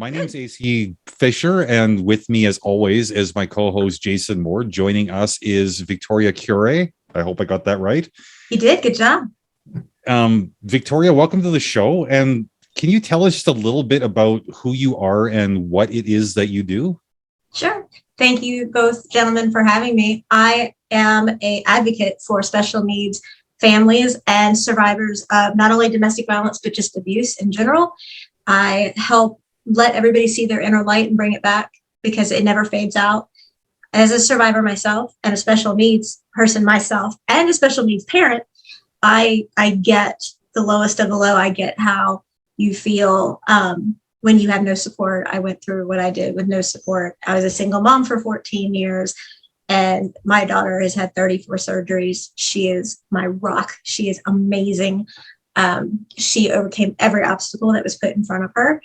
My name's AC Fisher, and with me, as always, is my co-host Jason Moore. Joining us is Victoria Cuore. I hope I got that right. You did. Good job. Victoria, welcome to the show. And can you tell us just a little bit about who you are and what it is that you do? Sure. Thank you both gentlemen for having me. I am an advocate for special needs families and survivors of not only domestic violence, but just abuse in general. I help let everybody see their inner light and bring it back because it never fades out. As a survivor myself and a special needs person myself and a special needs parent, I get the lowest of the low. I get how you feel when you have no support. I went through what I did with no support. I was a single mom for 14 years, and my daughter has had 34 surgeries. She is my rock. She is amazing. She overcame every obstacle that was put in front of her.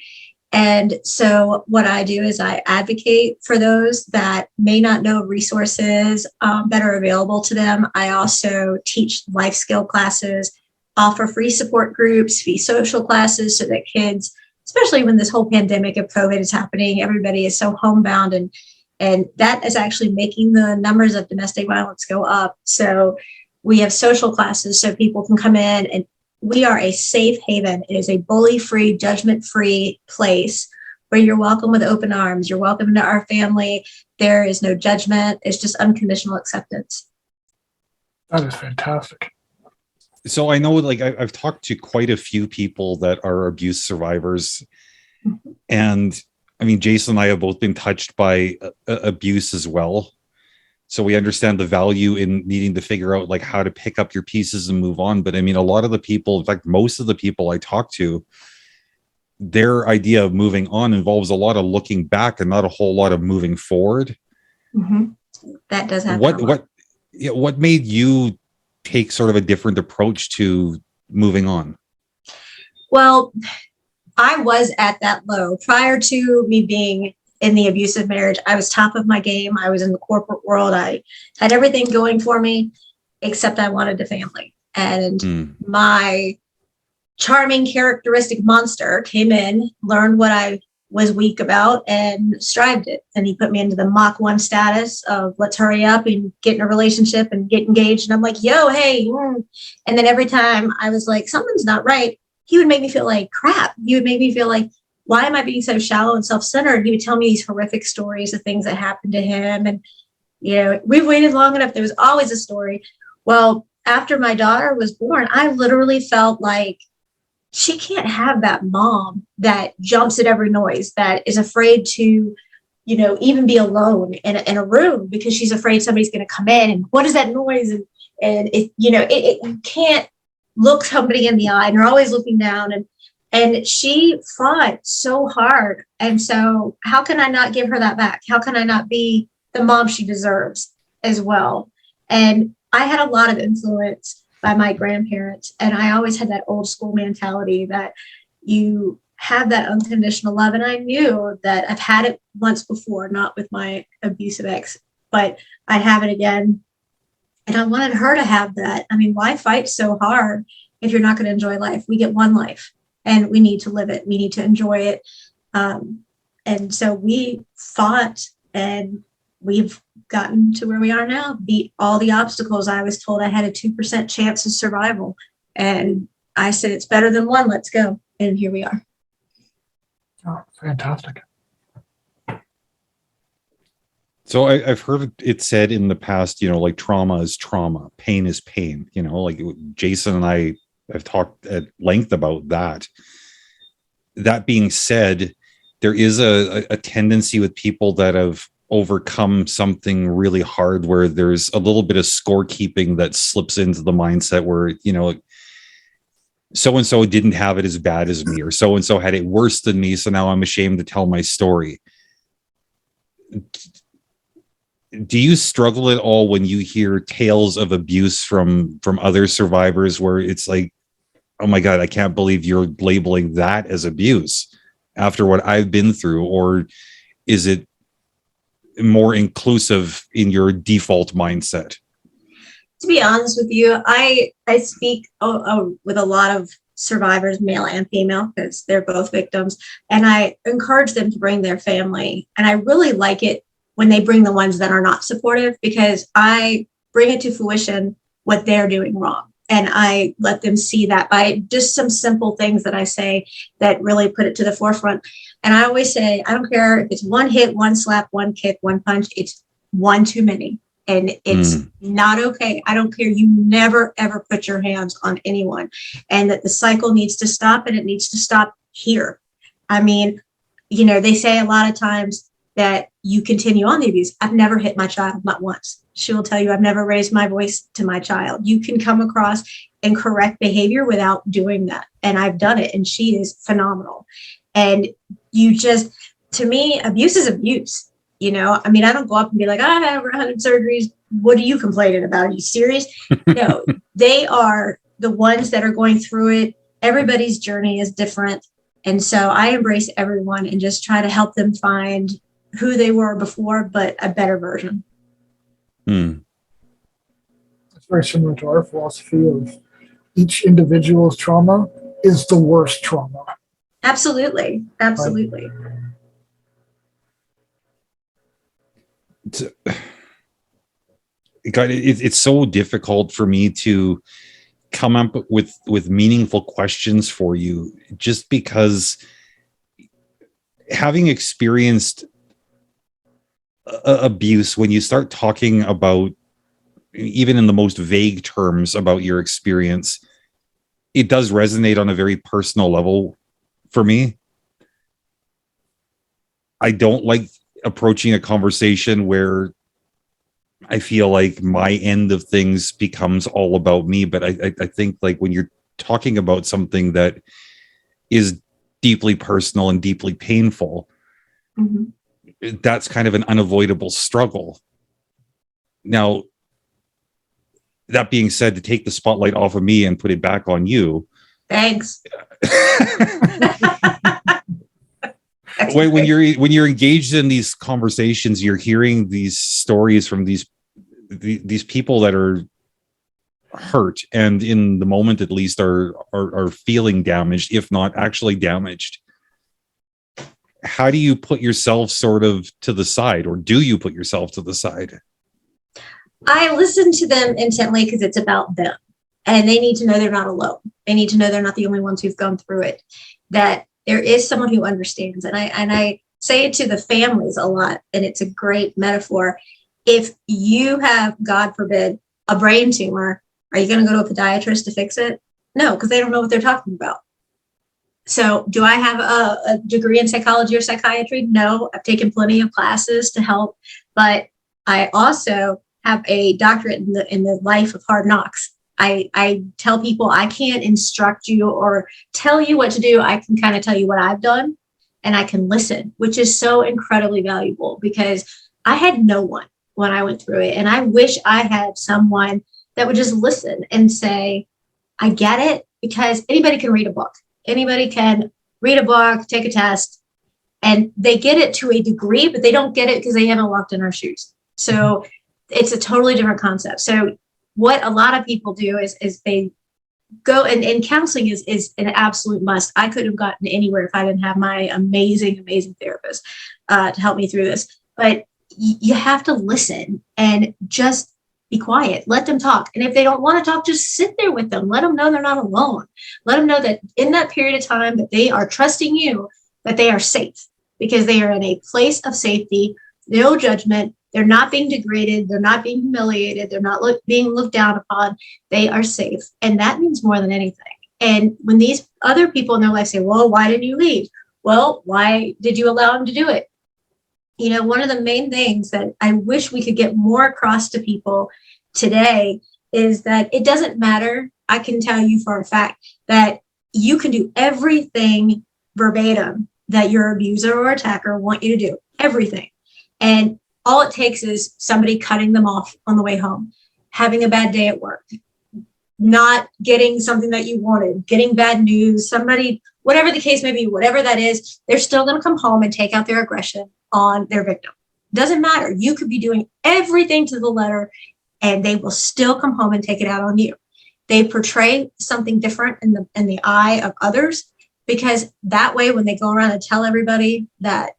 And so what I do is I advocate for those that may not know resources that are available to them. I also teach life skill classes, offer free support groups, free social classes so that kids, especially when this whole pandemic of COVID is happening, everybody is so homebound, and that is actually making the numbers of domestic violence go up. So we have social classes so people can come in, and we are a safe haven. It is a bully-free, judgment-free place where you're welcome with open arms. You're welcome into our family. There is no judgment. It's just unconditional acceptance. That is fantastic. So I know, like, I've talked to quite a few people that are abuse survivors. Mm-hmm. And I mean, Jason and I have both been touched by abuse as well. So we understand the value in needing to figure out like how to pick up your pieces and move on. But I mean, a lot of the people, in fact, most of the people I talk to, their idea of moving on involves a lot of looking back and not a whole lot of moving forward. Mm-hmm. That does happen. What made you take sort of a different approach to moving on? Well, I was at that low prior to me being in the abusive marriage. I was top of my game. I was in the corporate world. I had everything going for me, except I wanted a family. And my charming, characteristic monster came in, learned what I was weak about, and strived it. And he put me into the Mach 1 status of let's hurry up and get in a relationship and get engaged. And I'm like, yo, hey. And then every time I was like, something's not right, he would make me feel like crap. He would make me feel like, why am I being so shallow and self-centered? He would tell me these horrific stories of things that happened to him. And, you know, we've waited long enough. There was always a story. Well, after my daughter was born, I literally felt like she can't have that mom that jumps at every noise, that is afraid to, you know, even be alone in a room because she's afraid somebody's going to come in. And what is that noise? And it, you know, you can't look somebody in the eye, and you're always looking down. And she fought so hard. And so how can I not give her that back? How can I not be the mom she deserves as well? And I had a lot of influence by my grandparents. And I always had that old school mentality that you have that unconditional love. And I knew that I've had it once before, not with my abusive ex, but I'd have it again. And I wanted her to have that. I mean, why fight so hard if you're not going to enjoy life? We get one life. And we need to live it. We need to enjoy it. And so we fought, and we've gotten to where we are now, beat all the obstacles. I was told I had a 2% chance of survival. And I said, it's better than one. Let's go. And here we are. Oh, fantastic. So I've heard it said in the past, you know, like trauma is trauma, pain is pain. You know, like Jason and I have talked at length about that. That being said, there is a tendency with people that have overcome something really hard where there's a little bit of scorekeeping that slips into the mindset where, you know, so-and-so didn't have it as bad as me, or so-and-so had it worse than me, so now I'm ashamed to tell my story. Do you struggle at all when you hear tales of abuse from other survivors where it's like, oh my God, I can't believe you're labeling that as abuse after what I've been through? Or is it more inclusive in your default mindset? To be honest with you, I speak with a lot of survivors, male and female, because they're both victims. And I encourage them to bring their family. And I really like it when they bring the ones that are not supportive, because I bring it to fruition what they're doing wrong. And I let them see that by just some simple things that I say that really put it to the forefront. And I always say, I don't care if it's one hit, one slap, one kick, one punch, it's one too many. And it's not okay. I don't care. You never, ever put your hands on anyone, and that the cycle needs to stop, and it needs to stop here. I mean, you know, they say a lot of times that you continue on the abuse. I've never hit my child, not once. She will tell you, I've never raised my voice to my child. You can come across and correct behavior without doing that. And I've done it, and she is phenomenal. And you just, to me, abuse is abuse. You know, I mean, I don't go up and be like, I have over 100 surgeries. What are you complaining about? Are you serious? No, they are the ones that are going through it. Everybody's journey is different. And so I embrace everyone and just try to help them find who they were before, but a better version. It's very similar to our philosophy of each individual's trauma is the worst trauma. Absolutely. Absolutely. It's so difficult for me to come up with meaningful questions for you, just because having experienced abuse, when you start talking about, even in the most vague terms about your experience, it does resonate on a very personal level for me. I don't like approaching a conversation where I feel like my end of things becomes all about me. But I think, like, when you're talking about something that is deeply personal and deeply painful, that's kind of an unavoidable struggle. Now, that being said, to take the spotlight off of me and put it back on you. Thanks. when you're engaged in these conversations, you're hearing these stories from these people that are hurt, and in the moment at least are feeling damaged, if not actually damaged. How do you put yourself sort of to the side, or do you put yourself to the side? I listen to them intently because it's about them, and they need to know they're not alone. They need to know they're not the only ones who've gone through it, that there is someone who understands. And I say it to the families a lot, and it's a great metaphor. If you have, God forbid, a brain tumor, are you going to go to a podiatrist to fix it? No, because they don't know what they're talking about. So do I have a degree in psychology or psychiatry? No, I've taken plenty of classes to help, but I also have a doctorate in the life of hard knocks. I tell people I can't instruct you or tell you what to do. I can kind of tell you what I've done, and I can listen, which is so incredibly valuable, because I had no one when I went through it. And I wish I had someone that would just listen and say, I get it, because anybody can read a book. Anybody can read a book, take a test, and they get it to a degree, but they don't get it because they haven't walked in our shoes. So it's a totally different concept. So what a lot of people do is they go, and counseling is an absolute must. I couldn't have gotten anywhere if I didn't have my amazing therapist to help me through this. But you have to listen and just be quiet. Let them talk. And if they don't want to talk, just sit there with them. Let them know they're not alone. Let them know that in that period of time that they are trusting you, that they are safe, because they are in a place of safety, no judgment. They're not being degraded. They're not being humiliated. They're not being looked down upon. They are safe. And that means more than anything. And when these other people in their life say, well, why didn't you leave? Well, why did you allow him to do it? You know, one of the main things that I wish we could get more across to people today is that it doesn't matter. I can tell you for a fact that you can do everything verbatim that your abuser or attacker want you to do, everything. And all it takes is somebody cutting them off on the way home, having a bad day at work, not getting something that you wanted, getting bad news, somebody, whatever the case may be, whatever that is, they're still going to come home and take out their aggression on their victim. Doesn't matter. You could be doing everything to the letter, and they will still come home and take it out on you. they portray something different in the eye of others, because that way when they go around and tell everybody that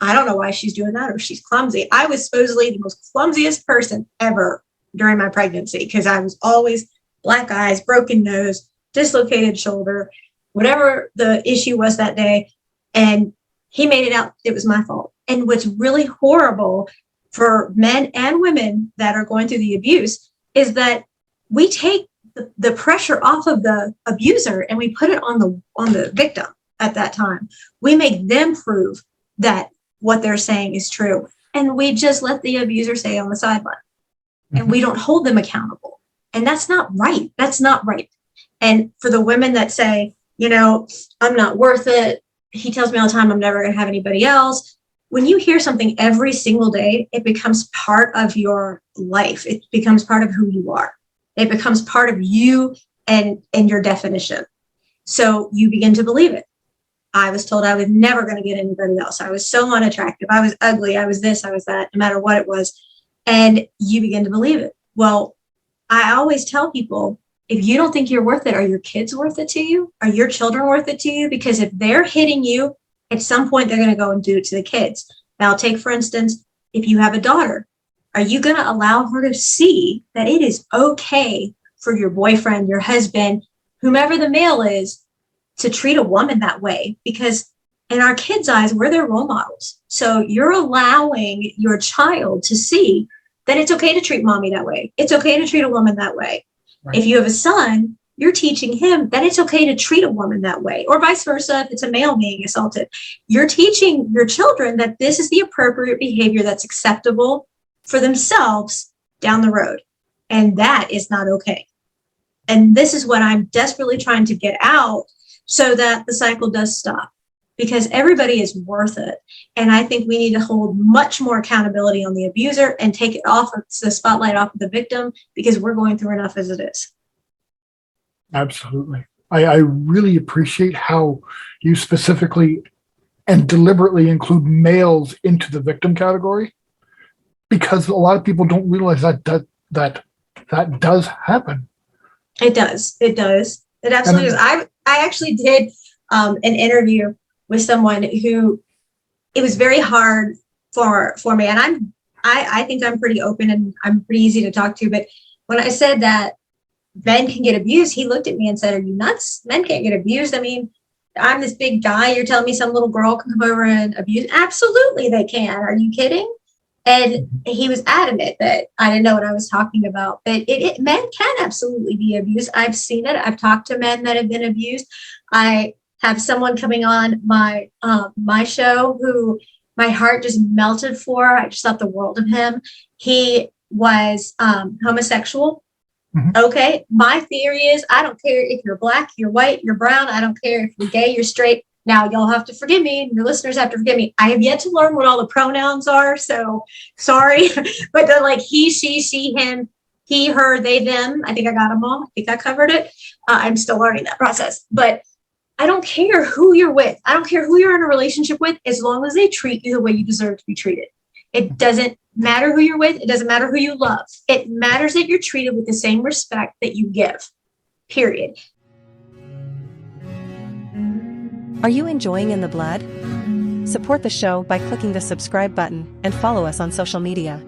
I don't know why she's doing that or she's clumsy. I was supposedly the most clumsiest person ever during my pregnancy because I was always black eyes, broken nose, dislocated shoulder, whatever the issue was that day. And he made it out it was my fault. And what's really horrible for men and women that are going through the abuse is that we take the pressure off of the abuser and we put it on the victim at that time. We make them prove that what they're saying is true. And we just let the abuser stay on the sideline. And we don't hold them accountable. And that's not right. That's not right. And for the women that say, you know, I'm not worth it. He tells me all the time, I'm never going to have anybody else. When you hear something every single day, it becomes part of your life. It becomes part of who you are. It becomes part of you and your definition. So you begin to believe it. I was told I was never going to get anybody else. I was so unattractive. I was ugly. I was this, I was that, no matter what it was. And you begin to believe it. Well, I always tell people, if you don't think you're worth it, are your kids worth it to you? Are your children worth it to you? Because if they're hitting you, at some point, they're going to go and do it to the kids. Now, take, for instance, if you have a daughter, are you going to allow her to see that it is okay for your boyfriend, your husband, whomever the male is, to treat a woman that way? Because in our kids' eyes, we're their role models. So you're allowing your child to see that it's okay to treat mommy that way. It's okay to treat a woman that way. Right. If you have a son, you're teaching him that it's okay to treat a woman that way, or vice versa. If it's a male being assaulted, you're teaching your children that this is the appropriate behavior that's acceptable for themselves down the road. And that is not okay. And this is what I'm desperately trying to get out so that the cycle does stop, because everybody is worth it. And I think we need to hold much more accountability on the abuser and take it off of the spotlight off of the victim, because we're going through enough as it is. Absolutely. I really appreciate how you specifically and deliberately include males into the victim category, because a lot of people don't realize that does happen. It does. It does. It absolutely does. I actually did an interview with someone who it was very hard for me. And I think I'm pretty open and I'm pretty easy to talk to. But when I said that men can get abused, he looked at me and said, "Are you nuts? Men can't get abused. I mean, I'm this big guy. You're telling me some little girl can come over and abuse?" Absolutely they can. Are you kidding? And he was adamant that I didn't know what I was talking about. But men can absolutely be abused. I've seen it. I've talked to men that have been abused. I have someone coming on my show who my heart just melted for. I just thought the world of him. He was homosexual. Mm-hmm. Okay. My theory is I don't care if you're black, you're white, you're brown. I don't care if you're gay, you're straight. Now, y'all have to forgive me, and your listeners have to forgive me. I have yet to learn what all the pronouns are, so sorry. But they're like he, she, him, he, her, they, them. I think I got them all. I think I covered it. I'm still learning that process. But I don't care who you're with. I don't care who you're in a relationship with, as long as they treat you the way you deserve to be treated. It doesn't matter who you're with. It doesn't matter who you love. It matters that you're treated with the same respect that you give, period. Are you enjoying In the Blood? Support the show by clicking the subscribe button and follow us on social media.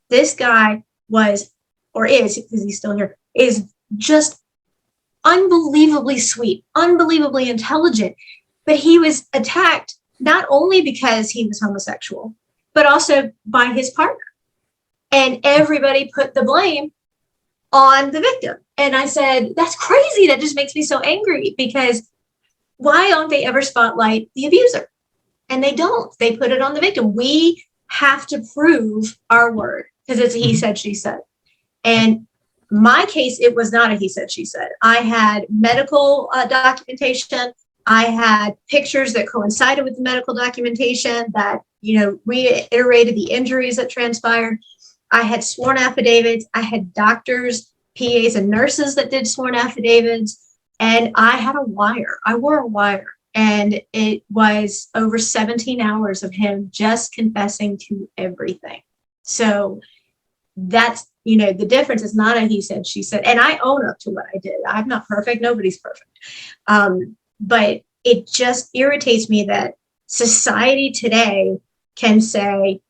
This guy was, or is, because he's still here, is just unbelievably sweet, unbelievably intelligent. But he was attacked not only because he was homosexual, but also by his partner. And everybody put the blame on the victim. And I said, that's crazy. That just makes me so angry, because why don't they ever spotlight the abuser? And they don't. They put it on the victim. We have to prove our word, because it's a he said, she said. And my case, it was not a he said, she said. I had medical documentation. I had pictures that coincided with the medical documentation that, reiterated the injuries that transpired. I had sworn affidavits. I had doctors, PAs, and nurses that did sworn affidavits. And I had a wire. I wore a wire. And it was over 17 hours of him just confessing to everything. So that's, you know, the difference is not a he said, she said, and I own up to what I did. I'm not perfect. Nobody's perfect. But it just irritates me that society today can say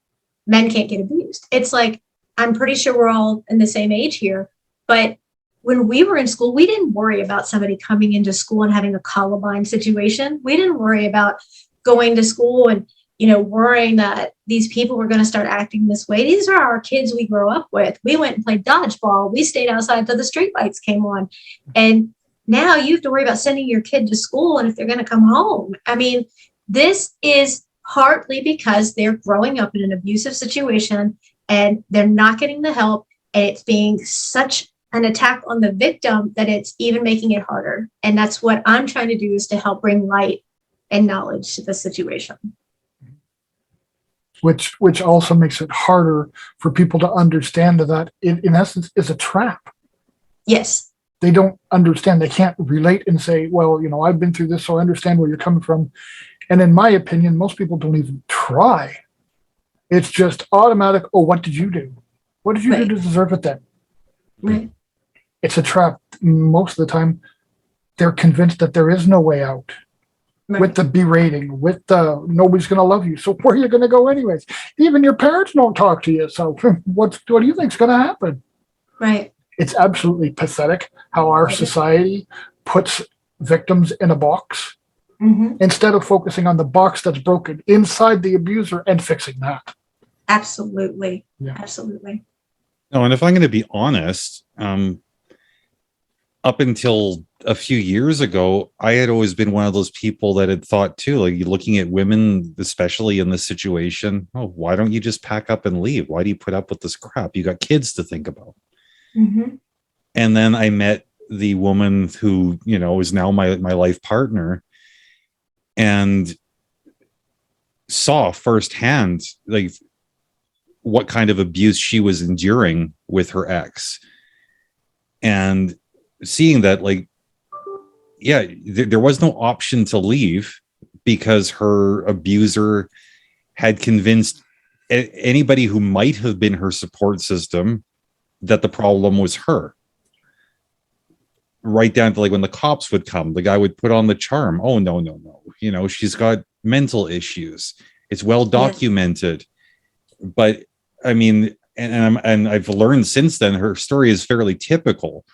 men can't get abused. It's like, I'm pretty sure we're all in the same age here, but when we were in school, we didn't worry about somebody coming into school and having a Columbine situation. We didn't worry about going to school and, you know, worrying that these people were going to start acting this way. These are our kids we grew up with. We went and played dodgeball. We stayed outside until the street lights came on. And now you have to worry about sending your kid to school and if they're going to come home. I mean, this is partly because they're growing up in an abusive situation and they're not getting the help. And it's being such an attack on the victim that it's even making it harder. And that's what I'm trying to do, is to help bring light and knowledge to the situation. Which also makes it harder for people to understand that it, in essence, is a trap. Yes. They don't understand. They can't relate and say, well, you know, I've been through this, so I understand where you're coming from. And in my opinion, most people don't even try. It's just automatic. Oh, what did you do? What did you do to deserve it then? Right. It's a trap. Most of the time, they're convinced that there is no way out. Right. With the berating, with the nobody's going to love you. So where are you going to go anyways? Even your parents don't talk to you. So what do you think's going to happen? Right. It's absolutely pathetic how our society puts victims in a box instead of focusing on the box that's broken inside the abuser and fixing that. Absolutely. Yeah. Absolutely. No, and if I'm going to be honest, up until a few years ago, I had always been one of those people that had thought too, like looking at women, especially in this situation, oh, why don't you just pack up and leave? Why do you put up with this crap? You got kids to think about. And then I met the woman who, you know, is now my life partner, and saw firsthand like what kind of abuse she was enduring with her ex. And seeing that, like, yeah, there was no option to leave because her abuser had convinced anybody who might have been her support system that the problem was her. Right down to like when the cops would come, the guy would put on the charm. Oh, no. You know, she's got mental issues. It's well documented. Yeah. But I mean, and I've learned since then, her story is fairly typical,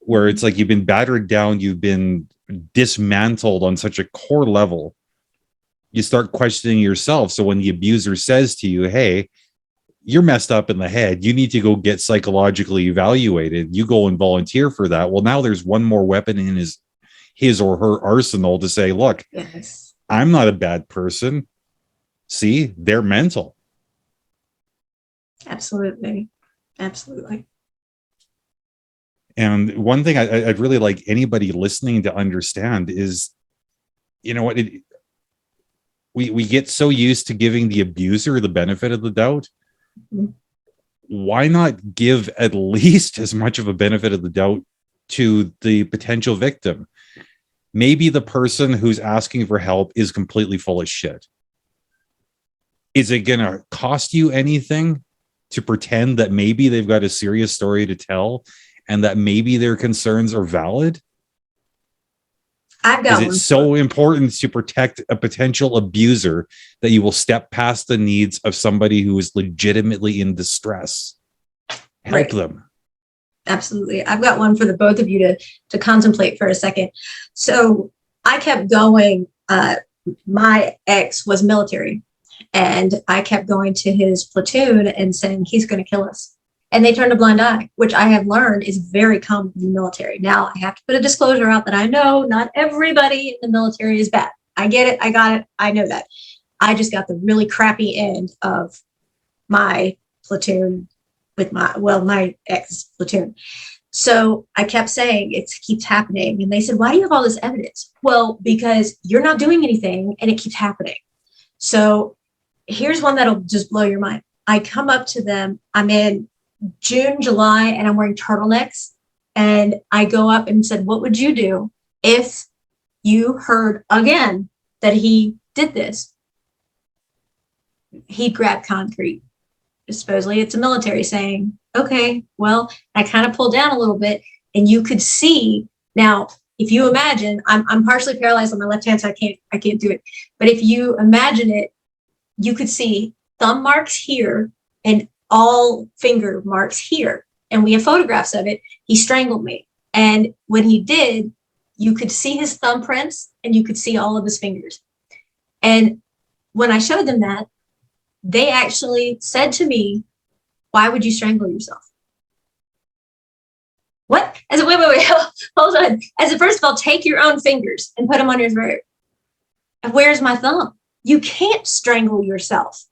where it's like you've been battered down, you've been dismantled on such a core level, you start questioning yourself. So when the abuser says to you, hey, you're messed up in the head, you need to go get psychologically evaluated, you go and volunteer for that. Well, now there's one more weapon in his or her arsenal to say, look, I'm not a bad person. See, they're mental. Absolutely. And one thing I'd really like anybody listening to understand is, you know what, we get so used to giving the abuser the benefit of the doubt. Why not give at least as much of a benefit of the doubt to the potential victim? Maybe the person who's asking for help is completely full of shit. Is it going to cost you anything to pretend that maybe they've got a serious story to tell and that maybe their concerns are valid? Is it so important to protect a potential abuser that you will step past the needs of somebody who is legitimately in distress? Help them. Absolutely. I've got one for the both of you to contemplate for a second. So I kept going. My ex was military, and I kept going to his platoon and saying, he's going to kill us. And they turned a blind eye, which I have learned is very common in the military. Now, I have to put a disclosure out that I know not everybody in the military is bad. I get it. I got it. I know that. I just got the really crappy end of my platoon with my ex platoon. So I kept saying it keeps happening. And they said, why do you have all this evidence? Well, because you're not doing anything and it keeps happening. So here's one that'll just blow your mind. I come up to them. I'm in June, July, and I'm wearing turtlenecks. And I go up and said, what would you do if you heard again that he did this? He'd grab concrete. supposedly it's a military saying, okay, well, I kind of pulled down a little bit and you could see now, if you imagine, I'm partially paralyzed on my left hand, so I can't do it. But if you imagine it, you could see thumb marks here and all finger marks here. And we have photographs of it. He strangled me. And when he did, you could see his thumbprints and you could see all of his fingers. And when I showed them that, they actually said to me, why would you strangle yourself? What? I said, wait, hold on. I said, first of all, take your own fingers and put them on your throat. And where's my thumb? You can't strangle yourself.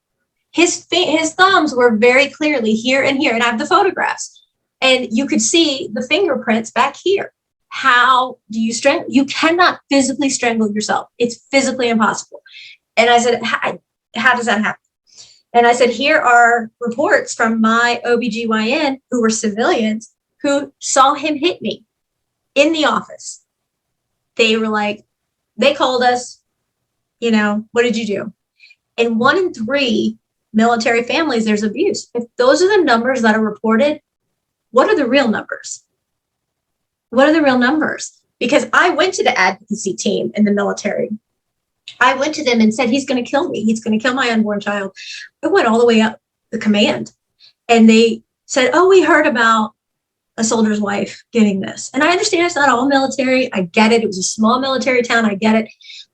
His thumbs were very clearly here and here, and I have the photographs. And you could see the fingerprints back here. How do you strangle? You cannot physically strangle yourself. It's physically impossible. And I said, how does that happen? And I said, here are reports from my OBGYN who were civilians who saw him hit me in the office. They were like, they called us, what did you do? In 1 in 3 military families, there's abuse. If those are the numbers that are reported, what are the real numbers? What are the real numbers? Because I went to the advocacy team in the military. I went to them and said, he's going to kill me. He's going to kill my unborn child. I went all the way up the command. And they said, oh, we heard about a soldier's wife getting this. And I understand it's not all military. I get it. It was a small military town. I get it.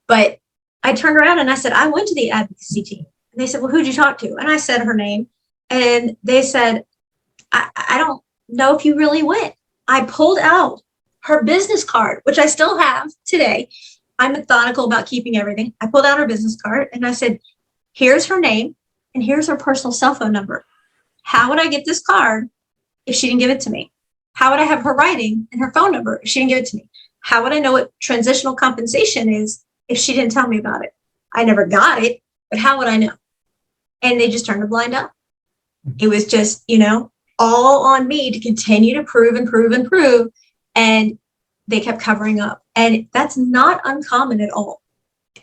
But I turned around and I said, I went to the advocacy team. And they said, well, who'd you talk to? And I said her name. And they said, I don't know if you really went. I pulled out her business card, which I still have today. I'm methodical about keeping everything. I pulled out her business card and I said, here's her name and here's her personal cell phone number. How would I get this card if she didn't give it to me? How would I have her writing and her phone number if she didn't give it to me? How would I know what transitional compensation is if she didn't tell me about it? I never got it, but how would I know? And they just turned a blind eye. It was just, all on me to continue to prove and prove and prove. And they kept covering up. And that's not uncommon at all.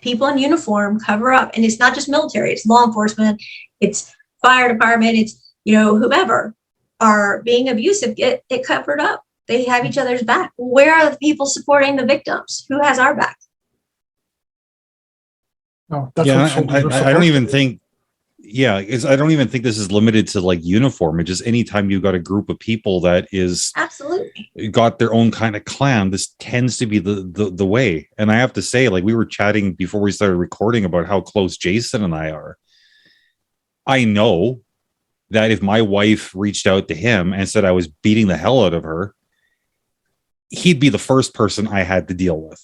People in uniform cover up. And it's not just military, it's law enforcement, it's fire department, it's, whomever are being abusive, get it covered up. They have each other's back. Where are the people supporting the victims? Who has our back? No, that's Yeah, what soldiers are I don't supposed even to do. think. Yeah, I don't even think this is limited to like uniform. It's just anytime you've got a group of people that is Absolutely. got their own kind of clan, this tends to be the way. And I have to say, like we were chatting before we started recording about how close Jason and I are. I know that if my wife reached out to him and said I was beating the hell out of her, he'd be the first person I had to deal with.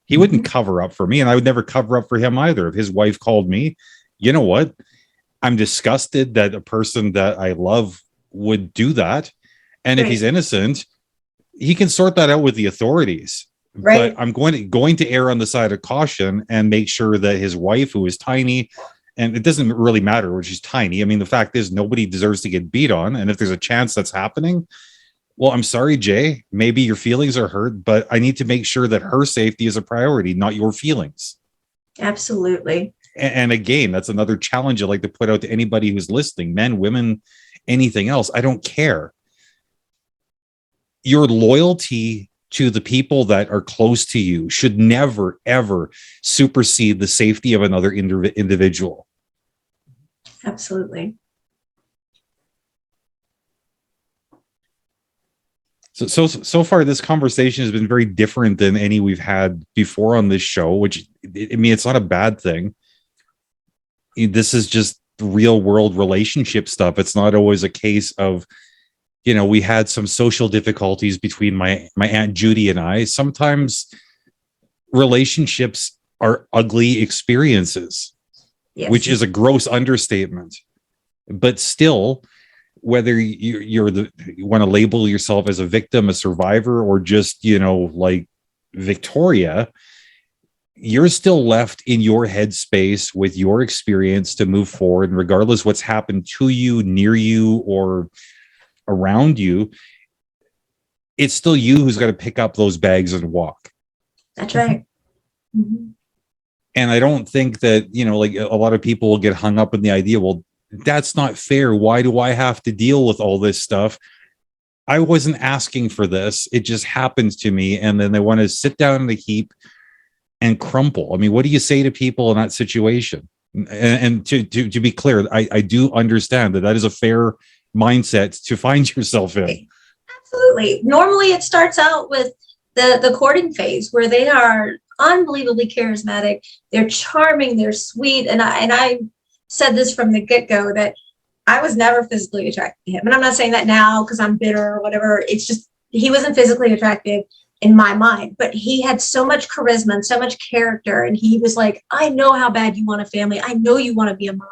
He wouldn't cover up for me, and I would never cover up for him either. If his wife called me, you know what? I'm disgusted that a person that I love would do that. And if he's innocent, he can sort that out with the authorities. Right. But I'm going to err on the side of caution and make sure that his wife, who is tiny, and it doesn't really matter when she's tiny. I mean, the fact is nobody deserves to get beat on. And if there's a chance that's happening, well, I'm sorry, Jay, maybe your feelings are hurt, but I need to make sure that her safety is a priority, not your feelings. Absolutely. And again, that's another challenge I'd like to put out to anybody who's listening, men, women, anything else. I don't care. Your loyalty to the people that are close to you should never, ever supersede the safety of another individual. Absolutely. So far, this conversation has been very different than any we've had before on this show, which, I mean, it's not a bad thing. This is just real world relationship stuff. It's not always a case of, we had some social difficulties between my Aunt Judy and I. Sometimes relationships are ugly experiences, Yes. which is a gross understatement. But still, whether you want to label yourself as a victim, a survivor, or just, like Victoria, you're still left in your headspace with your experience to move forward. And regardless what's happened to you, near you, or around you, it's still you who's got to pick up those bags and walk. That's right. Mm-hmm. And I don't think that, like a lot of people will get hung up in the idea, well, that's not fair. Why do I have to deal with all this stuff? I wasn't asking for this. It just happens to me. And then they want to sit down in a heap and crumple. I mean, what do you say to people in that situation? And to be clear, I do understand that that is a fair mindset to find yourself in. Absolutely. Normally it starts out with the courting phase where they are unbelievably charismatic. They're charming, they're sweet. And I said this from the get-go that I was never physically attracted to him. And I'm not saying that now because I'm bitter or whatever. It's just he wasn't physically attractive in my mind, but he had so much charisma and so much character. And he was like, I know how bad you want a family. I know you want to be a mom.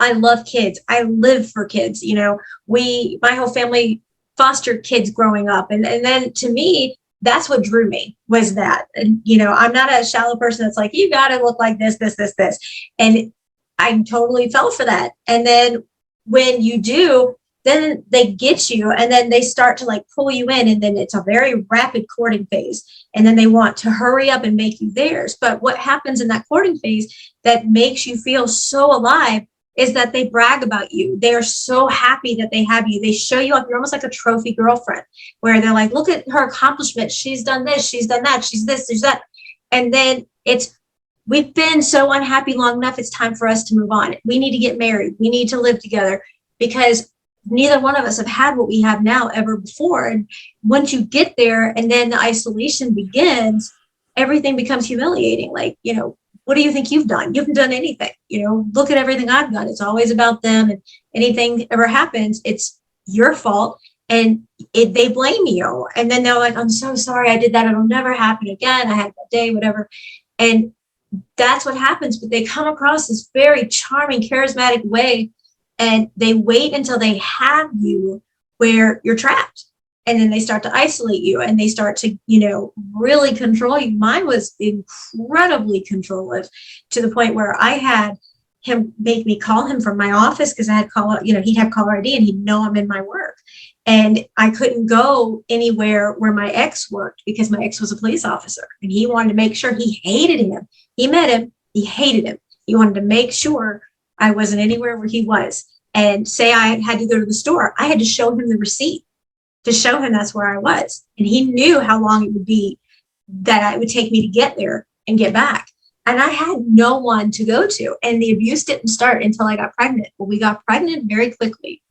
I love kids. I live for kids. You know, my whole family fostered kids growing up. And then to me, that's what drew me was that. And, you know, I'm not a shallow person that's like, you got to look like this, this, this, this. And I totally fell for that. And then when you do, then they get you and then they start to like pull you in, and then it's a very rapid courting phase. And then they want to hurry up and make you theirs. But what happens in that courting phase that makes you feel so alive is that they brag about you. They are so happy that they have you. They show you up. You're almost like a trophy girlfriend where they're like, look at her accomplishments. She's done this, she's done that, she's this, she's that. And then we've been so unhappy long enough. It's time for us to move on. We need to get married. We need to live together because neither one of us have had what we have now ever before. And once you get there and then the isolation begins, everything becomes humiliating. Like, you know, what do you think you've done? You haven't done anything. You know, look at everything I've done. It's always about them. And anything ever happens, it's your fault. And they blame you. And then they're like, I'm so sorry I did that. It'll never happen again. I had that day, whatever. And that's what happens. But they come across this very charming, charismatic way. And they wait until they have you where you're trapped. And then they start to isolate you and they start to, you know, really control you. Mine was incredibly controlling to the point where I had him make me call him from my office because I had he'd have caller ID and he'd know I'm in my work. And I couldn't go anywhere where my ex worked because my ex was a police officer and he wanted to make sure. He hated him. He met him. He hated him. He wanted to make sure I wasn't anywhere where he was. And say I had to go to the store, I had to show him the receipt to show him that's where I was. And he knew how long it would be that it would take me to get there and get back. And I had no one to go to. And the abuse didn't start until I got pregnant. Well, we got pregnant very quickly.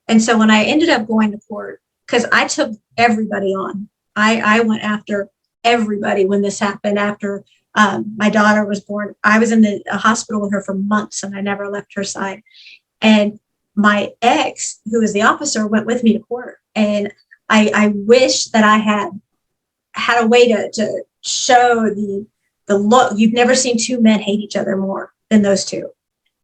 And so when I ended up going to court, because I took everybody on, I went after everybody when this happened after my daughter was born. I was in the hospital with her for months and I never left her side. And my ex, who was the officer, went with me to court. And I wish that I had a way to show the look. You've never seen two men hate each other more than those two.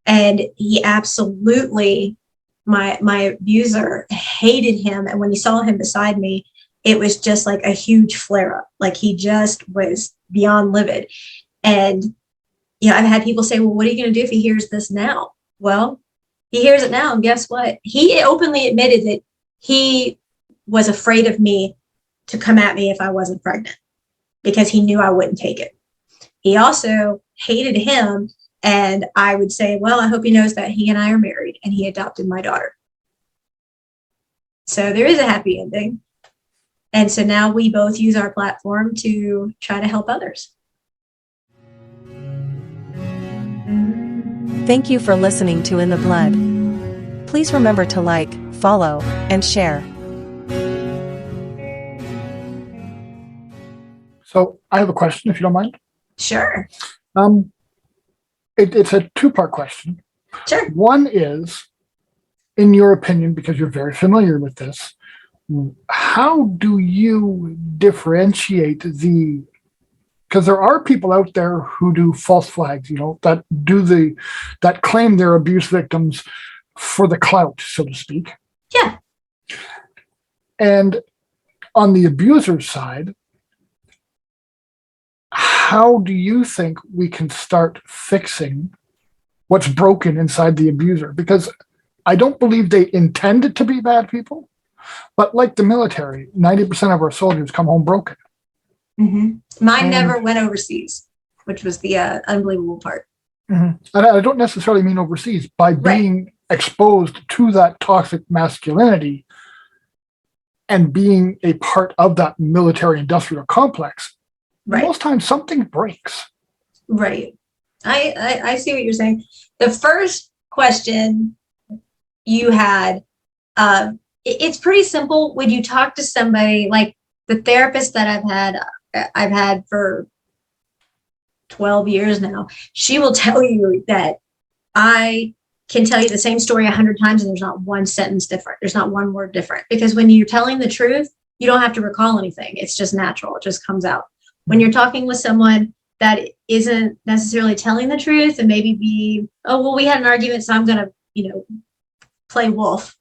And he absolutely, my abuser hated him. And when he saw him beside me, it was just like a huge flare up. Like he just was beyond livid. And, you know, I've had people say, well, what are you going to do if he hears this now? Well, he hears it now. And guess what? He openly admitted that he was afraid of me to come at me if I wasn't pregnant because he knew I wouldn't take it. He also hated him. And I would say, well, I hope he knows that he and I are married and he adopted my daughter. So there is a happy ending. And so now we both use our platform to try to help others. Thank you for listening to In the Blood. Please remember to like, follow, and share. So I have a question, if you don't mind. Sure. It's a two-part question. Sure. One is, in your opinion, because you're very familiar with this, how do you differentiate because there are people out there who do false flags, you know, that claim they're abuse victims for the clout, so to speak. Yeah. And on the abuser's side, how do you think we can start fixing what's broken inside the abuser? Because I don't believe they intended to be bad people, but like the military, 90% of our soldiers come home broken. Mm-hmm. Mine never went overseas, which was the unbelievable part. Mm-hmm. And I don't necessarily mean overseas. By being exposed to that toxic masculinity and being a part of that military industrial complex, Right. most times something breaks. Right. I see what you're saying. The first question you had, it's pretty simple when you talk to somebody like the therapist that I've had for 12 years now. She will tell you that I can tell you the same story 100 times and there's not one sentence different. There's not one word different, because when you're telling the truth, you don't have to recall anything. It's just natural. It just comes out. When you're talking with someone that isn't necessarily telling the truth and maybe oh, well, we had an argument, so I'm going to, play wolf,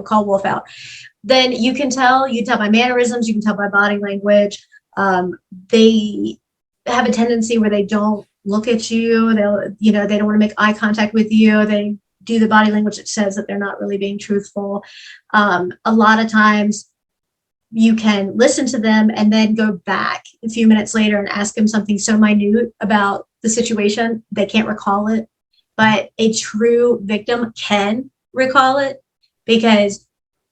call wolf out, then you can tell by mannerisms, you can tell by body language. They have a tendency where they don't look at you. They don't want to make eye contact with you. They do the body language that says that they're not really being truthful. A lot of times you can listen to them and then go back a few minutes later and ask them something so minute about the situation, they can't recall it. But a true victim can recall it, because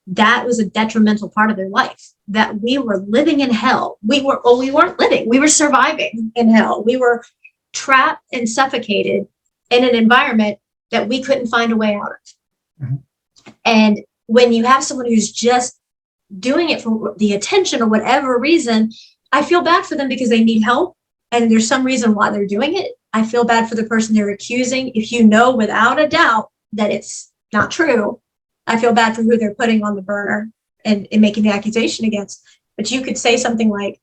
that was a detrimental part of their life, that we were living in hell. We weren't living, we were surviving in hell. We were trapped and suffocated in an environment that we couldn't find a way out of. Mm-hmm. And when you have someone who's just doing it for the attention or whatever reason, I feel bad for them because they need help and there's some reason why they're doing it. I feel bad for the person they're accusing. If you know without a doubt that it's not true, I feel bad for who they're putting on the burner and making the accusation against. But you could say something like,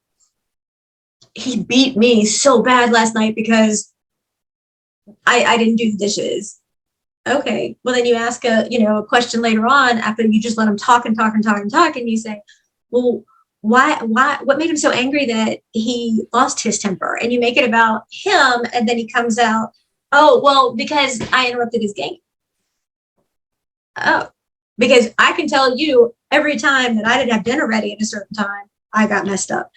he beat me so bad last night because I didn't do the dishes. Okay, well then you ask a question later on after you just let him talk and talk and talk and talk, and you say, well, why what made him so angry that he lost his temper? And you make it about him, and then he comes out, oh, well, because I interrupted his game. Oh, because I can tell you every time that I didn't have dinner ready at a certain time, I got messed up.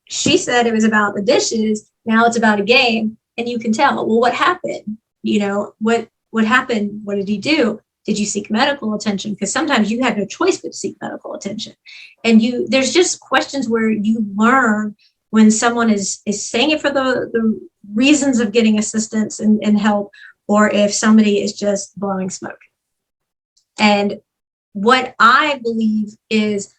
She said it was about the dishes. Now it's about a game. And you can tell, well, what happened? What happened? What did he do? Did you seek medical attention? Because sometimes you have no choice but to seek medical attention. And there's just questions where you learn when someone is saying it for the reasons of getting assistance and help, or if somebody is just blowing smoke. And what I believe is,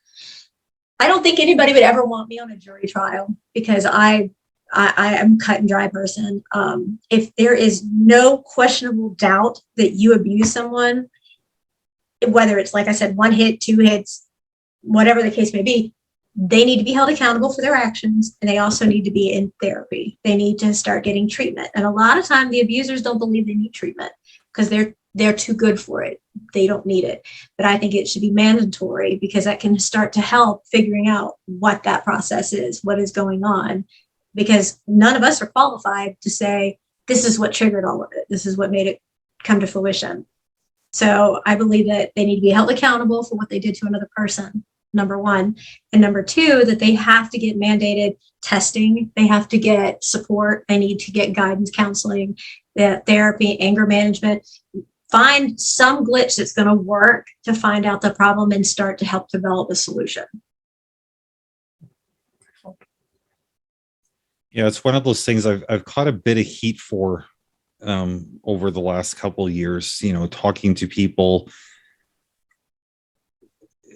I don't think anybody would ever want me on a jury trial, because I am a cut and dry person. If there is no questionable doubt that you abuse someone, whether it's, like I said, 1 hit, 2 hits, whatever the case may be, they need to be held accountable for their actions. And they also need to be in therapy. They need to start getting treatment. And a lot of time the abusers don't believe they need treatment because they're too good for it. They don't need it. But I think it should be mandatory, because that can start to help figuring out what that process is, what is going on, because none of us are qualified to say, this is what triggered all of it. This is what made it come to fruition. So I believe that they need to be held accountable for what they did to another person, number one. And number two, that they have to get mandated testing. They have to get support. They need to get guidance, counseling, therapy, anger management. Find some glitch that's going to work to find out the problem and start to help develop a solution. Yeah, it's one of those things I've caught a bit of heat for over the last couple of years, talking to people.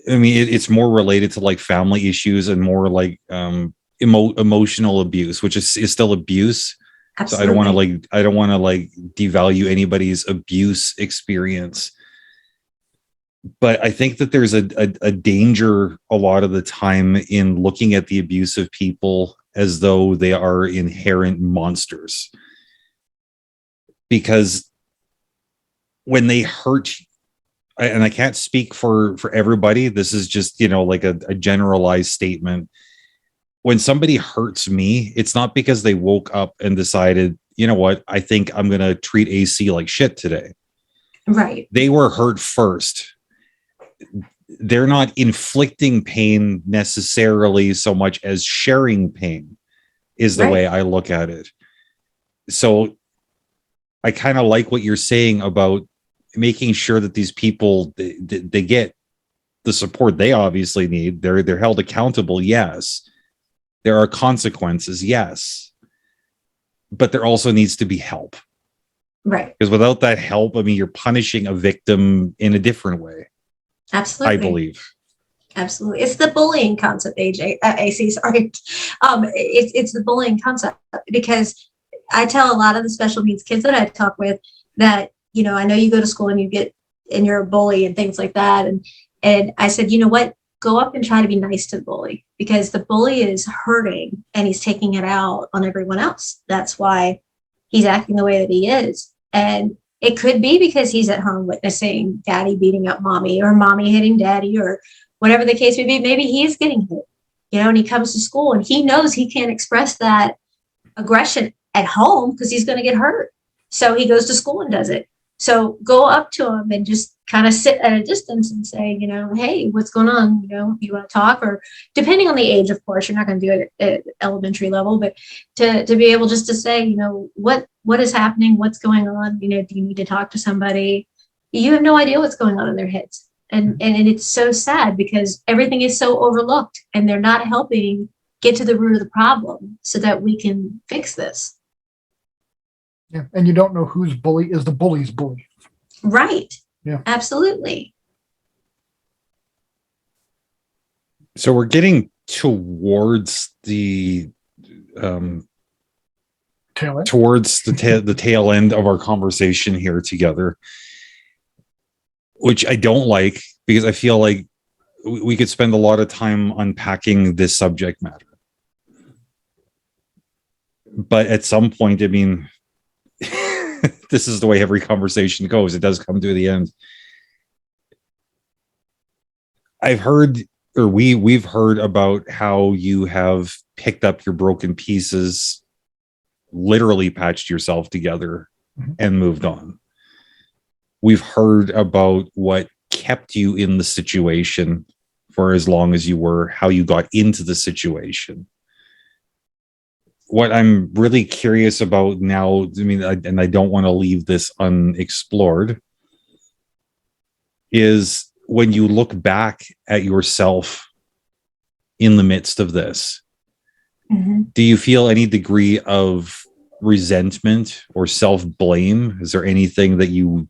I mean, it's more related to like family issues and more like emotional abuse, which is still abuse. Absolutely. So I don't want to devalue anybody's abuse experience. But I think that there's a danger a lot of the time in looking at the abusive people as though they are inherent monsters. Because when they hurt, and I can't speak for everybody, this is just, like a generalized statement. When somebody hurts me, it's not because they woke up and decided, you know what, I think I'm going to treat AC like shit today. Right. They were hurt first. They're not inflicting pain necessarily so much as sharing pain is the way I look at it. So I kind of like what you're saying about making sure that these people, they get the support they obviously need. They're held accountable. Yes. There are consequences. Yes. But there also needs to be help. Right. Because without that help, I mean, you're punishing a victim in a different way. Absolutely. I believe. Absolutely. It's the bullying concept, AC, sorry. It's the bullying concept, because I tell a lot of the special needs kids that I talk with that, I know you go to school and you're a bully and things like that. And I said, you know what, go up and try to be nice to the bully, because the bully is hurting and he's taking it out on everyone else. That's why he's acting the way that he is. And it could be because he's at home witnessing daddy beating up mommy, or mommy hitting daddy, or whatever the case may be. Maybe he is getting hit, and he comes to school and he knows he can't express that aggression at home because he's going to get hurt. So he goes to school and does it. So go up to him and just kind of sit at a distance and say, hey, what's going on? You want to talk? Or depending on the age, of course, you're not going to do it at elementary level, but to be able just to say, what is happening? What's going on? Do you need to talk to somebody? You have no idea what's going on in their heads. And it's so sad because everything is so overlooked and they're not helping get to the root of the problem so that we can fix this. Yeah. And you don't know whose bully is the bully's bully. Right. Yeah. Absolutely. So we're getting towards the Tail end. the tail end of our conversation here together, which I don't like, because I feel like we could spend a lot of time unpacking this subject matter. But at some point, I mean, this is the way every conversation goes. It does come to the end. I've heard, or we've heard about how you have picked up your broken pieces, literally patched yourself together, and moved on. We've heard about what kept you in the situation for as long as you were, how you got into the situation. What I'm really curious about now, I mean, and I don't want to leave this unexplored, is when you look back at yourself in the midst of this, do you feel any degree of resentment or self-blame? Is there anything that you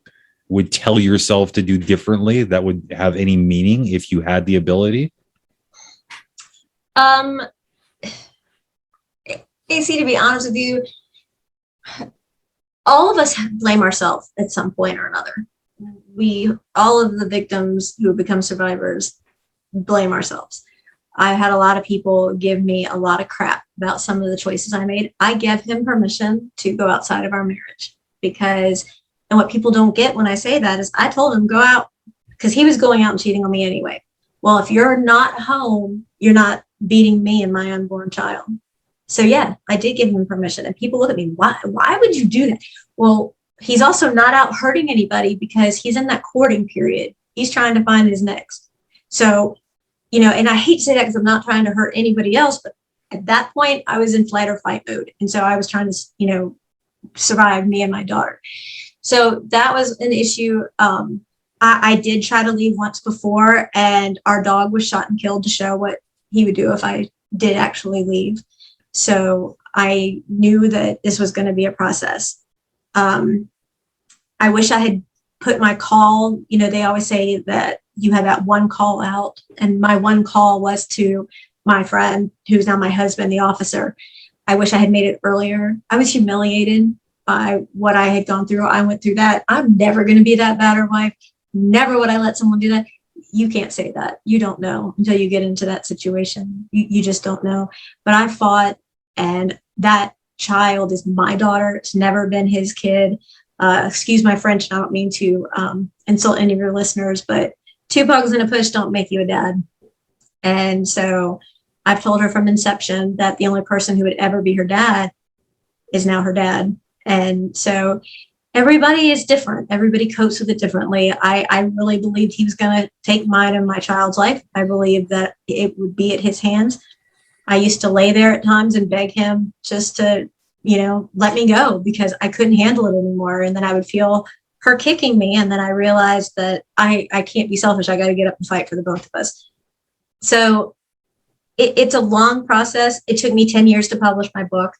would tell yourself to do differently that would have any meaning if you had the ability? AC, to be honest with you, all of us blame ourselves at some point or another. All of the victims who have become survivors blame ourselves. I've had a lot of people give me a lot of crap about some of the choices I made. I gave him permission to go outside of our marriage and what people don't get when I say that is I told him go out, because he was going out and cheating on me anyway. Well, if you're not home, you're not beating me and my unborn child. So yeah, I did give him permission, and people look at me, why would you do that? Well, he's also not out hurting anybody because he's in that courting period. He's trying to find his next. So, and I hate to say that because I'm not trying to hurt anybody else, but at that point I was in flight or fight mode. And so I was trying to, survive me and my daughter. So that was an issue. I did try to leave once before, and our dog was shot and killed to show what he would do if I did actually leave. So I knew that this was going to be a process. I wish I had put my call, they always say that you have that one call out, and my one call was to my friend, who's now my husband, the officer. I wish I had made it earlier. I was humiliated by what I had gone through. I went through that. I'm never going to be that bad a wife. Never would I let someone do that. You can't say that. You don't know until you get into that situation. You just don't know. But I fought, and that child is my daughter. It's never been his kid. Excuse my French, and I don't mean to insult any of your listeners, but 2 pugs and a push don't make you a dad. And so I've told her from inception that the only person who would ever be her dad is now her dad. And so everybody is different. Everybody copes with it differently. I really believed he was going to take mine and my child's life. I believed that it would be at his hands. I used to lay there at times and beg him just to, let me go, because I couldn't handle it anymore. And then I would feel her kicking me, and then I realized that I can't be selfish. I got to get up and fight for the both of us. So it's a long process. It took me 10 years to publish my book,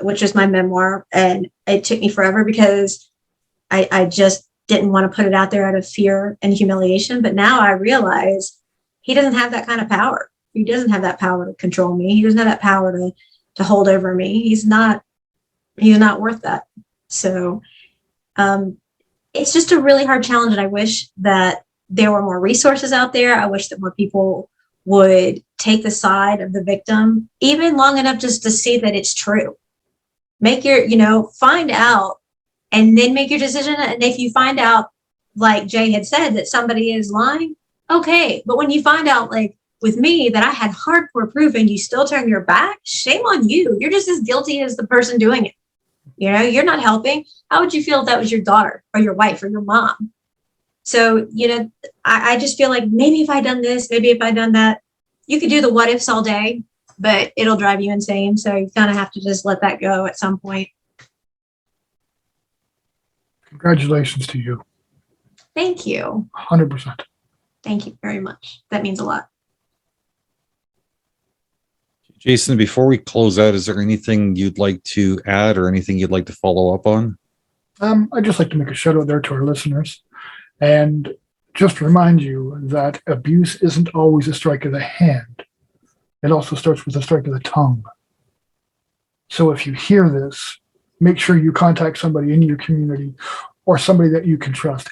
which is my memoir. And it took me forever because I just didn't want to put it out there out of fear and humiliation. But now I realize he doesn't have that kind of power. He doesn't have that power to control me. He doesn't have that power to hold over me. He's not worth that. So it's just a really hard challenge. And I wish that there were more resources out there. I wish that more people would take the side of the victim, even long enough just to see that it's true. Make your, find out and then make your decision. And if you find out, like Jay had said, that somebody is lying, okay. But when you find out, like with me, that I had hardcore proof and you still turn your back, shame on you. You're just as guilty as the person doing it. You're not helping. How would you feel if that was your daughter or your wife or your mom? So, I just feel like maybe if I'd done this, maybe if I'd done that, you could do the what ifs all day, but it'll drive you insane. So you kind of have to just let that go at some point. Congratulations to you. Thank you. 100%. Thank you very much. That means a lot. Jason, before we close out, is there anything you'd like to add or anything you'd like to follow up on? I'd just like to make a shout out there to our listeners and just remind you that abuse isn't always a strike of the hand. It also starts with a strike of the tongue. So if you hear this, make sure you contact somebody in your community or somebody that you can trust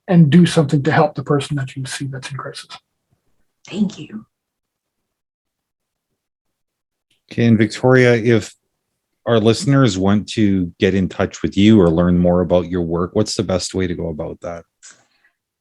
and do something to help the person that you see that's in crisis. Thank you. Okay, and Victoria, if our listeners want to get in touch with you or learn more about your work, what's the best way to go about that?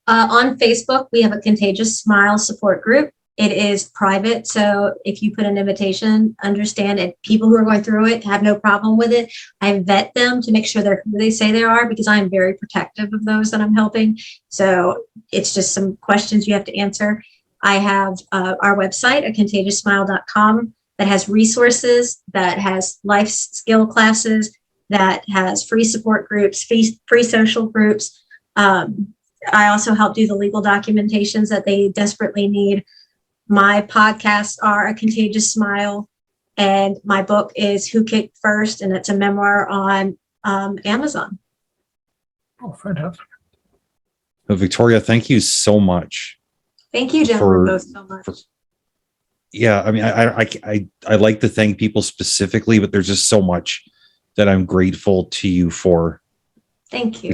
On Facebook, we have a Contagious Smile support group. It is private. So if you put an invitation, understand it. People who are going through it have no problem with it. I vet them to make sure they're who they say they are, because I'm very protective of those that I'm helping. So it's just some questions you have to answer. I have our website at contagiousmile.com that has resources, that has life skill classes, that has free support groups, free social groups. I also help do the legal documentations that they desperately need. My podcasts are A Contagious Smile, and my book is Who Kicked First, and it's a memoir on Amazon. Oh, fantastic. Well, Victoria, thank you so much. Thank you, gentlemen, both so much. Yeah, I mean, I like to thank people specifically, but there's just so much that I'm grateful to you for. Thank you.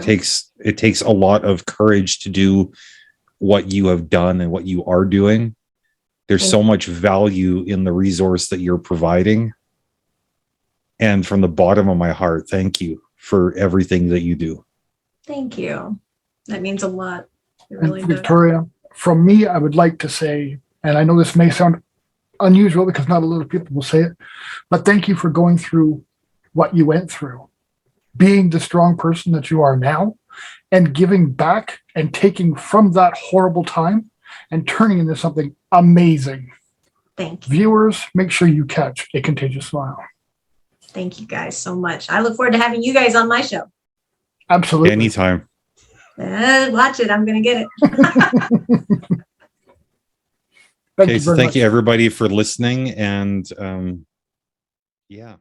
It takes a lot of courage to do what you have done and what you are doing. There's so much value in the resource that you're providing. And from the bottom of my heart, thank you for everything that you do. Thank you. That means a lot. It really does. Victoria, from me, I would like to say, and I know this may sound unusual because not a lot of people will say it, but thank you for going through what you went through, being the strong person that you are now, and giving back and taking from that horrible time and turning into something amazing. Thank you. Viewers, make sure you catch A Contagious Smile. Thank you guys so much. I look forward to having you guys on my show. Absolutely. Anytime. Watch it. I'm going to get it. Okay, so thank you everybody for listening, and yeah.